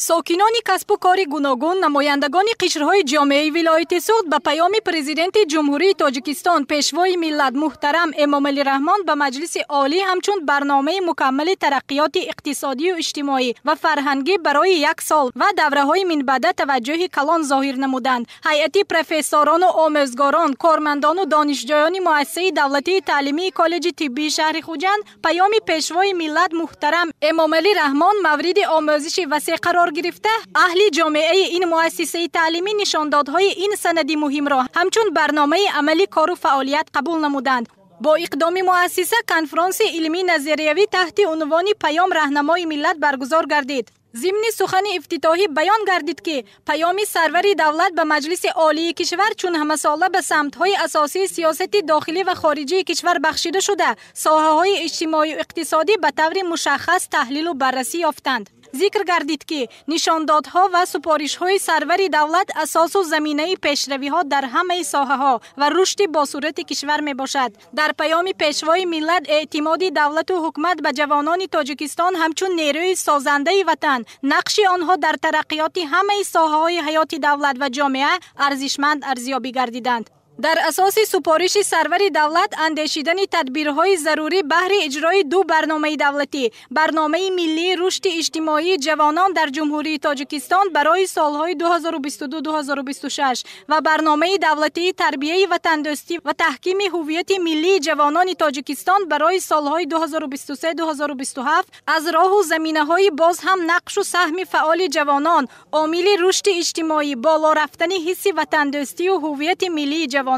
ساکنان کسب و کار گوناگون نمایندگان قشرهای جامعه ولایت سوخت به پیام پرزیدنت جمهوری تاجیکستان پیشوای ملت محترم امام علی رحمان به مجلس عالی همچون برنامه مکمل ترقیات اقتصادی و اجتماعی و فرهنگی برای یک سال و دوره‌های من بعد توجه کلان ظاهر نمودند. هیئت پروفسوران و آموزگاران، کارمندان و دانشجویان مؤسسه دولتی تعلیمی کالج طبی شهر خوجند پیام پیشوای ملت محترم امام علی رحمان مورد آموزش وسیع قرار گرفته اهل جامعه این مؤسسه تعلیمی نشاندادهای این سند مهم را همچون برنامه عملی کار و فعالیت قبول نمودند. با اقدام مؤسسه کنفرانس علمی نظریوی تحت عنوان پیام راهنمای ملت برگزار گردید. ضمن سخن افتتاحی بیان گردید که پیام سرور دولت به مجلس عالی کشور چون همه ساله به سمت‌های اساسی سیاست داخلی و خارجی کشور بخشیده شده، ساحه‌های اجتماعی و اقتصادی به طور مشخص تحلیل و بررسی یافتند. ذکر گردید که نشاندادها و سپارش‌های سرور دولت اساس و زمینه پیشروی‌ها در همه ساحه‌ها و رشد با صورت کشور میباشد. در پیام پیشوای ملت اعتماد دولت و حکومت به جوانان تاجیکستان همچون نیروی سازنده وطن، نقش آنها در ترقیات همه ساحه‌های حیات دولت و جامعه ارزشمند ارزیابی گردیدند. در اساس سپارش سرور دولت اندیشیدن تدبیرهای ضروری بهر اجرای دو برنامه دولتی، برنامه ملی رشد اجتماعی جوانان در جمهوری تاجیکستان برای سالهای 2022-2026 و برنامه دولتی تربیت وطندوستی و تحکیم هویت ملی جوانان تاجیکستان برای سالهای 2023-2027 از راه و زمینه‌های باز هم نقش و سهم فعال جوانان عامل رشد اجتماعی، بالا رفتن حس وطندوستی و هویت ملی جوانان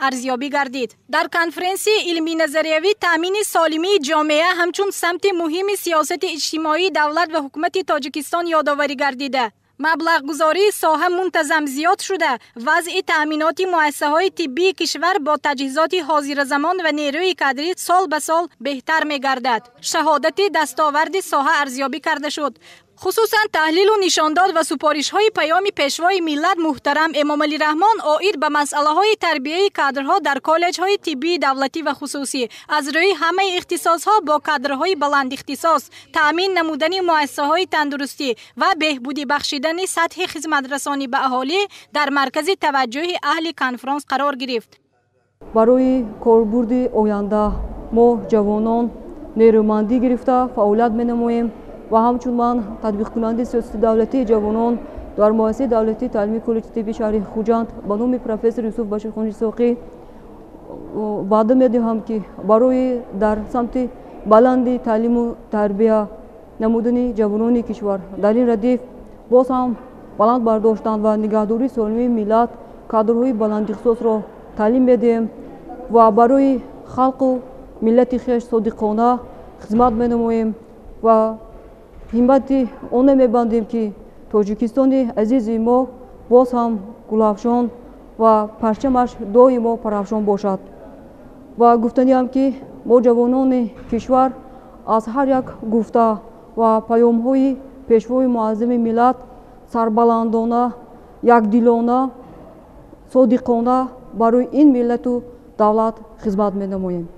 ارزیابی گردید. در کنفرانس علمی نظریوی تامین سالمی جامعه همچون سمت مهم سیاست اجتماعی دولت و حکومت تاجیکستان یادآوری گردیده. مبلغ گذاری ساحه منتظم زیاد شده، وضع تأمینات مؤسسه‌های طبی کشور با تجهیزات حاضر زمان و نیروی کادری سال به سال بهتر می گردد. شهادت دستاورد ساحه ارزیابی کرده شد. خصوصا تحلیل و نشانداد و سپارش های پیام پیشوای ملت محترم امام علی رحمان عاید به مسئله های تربیه کادرها در کالج های طبی دولتی و خصوصی از روی همه اختصاص ها با کادرهای بلند اختصاص، تامین نمودن مؤسسه های تندرستی و بهبودی بخشیدن سطح خدمت رسانی به اهالی در مرکز توجه اهل کنفرانس قرار گرفت. برای کاربرد آینده ما جوانان نیرومندی گرفته فعالیت می‌نماییم و همچون من تطبیق کننده سیاست دولتی جوانان در مؤسسه دولتی تعلیمی کالج طبی شهر خوجند به نام پروفسور یوسف بشیر خانجی ساقی وعده می‌دهم که برای در سمت بلند تعلیم و تربیت نمودن جوانان کشور در این ردیف باز هم بلند برداشتن و نگهداری سالمی ملت کادرهای بلند اختصاص را تعلیم می‌دهیم و برای خلق و ملت خویش صادقانه خدمت می‌نماییم و همت آن می‌بندیم که تاجیکستان عزیز ما باز هم گل‌افشان و پرچمش دائما پرافشان باشد و گفتنی هم که ما جوانان کشور از هر یک گفته و پیام‌های پیشوای معظم ملت سربلندانه، یکدلانه، صادقانه برای این ملت و دولت خدمت می‌نماییم.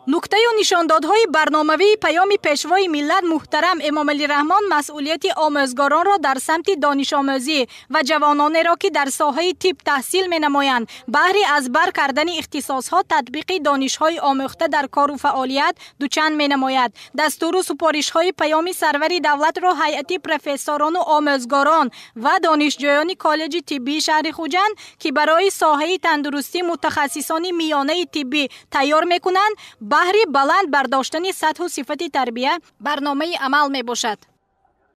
نکته و نشاندادهای برنامه‌ای پیام پیشوای ملت محترم امام علی رحمان مسئولیت آموزگاران را در سمت دانش آموزی و جوانان را که در ساحه طب تحصیل می‌نمایند بهر از بر کردن اختصاص‌ها تطبیق دانش‌های آموخته در کار و فعالیت دوچند می‌نماید. دستور و سپارش‌های پیام سرور دولت را هیئت پروفسوران و آموزگاران و دانشجویان کالج طبی شهر خوجند که برای ساحه تندرستی متخصصان میانه طبی تیار می‌کنند بهر بلند برداشتن سطح و صفت تربیه برنامه عمل می باشد.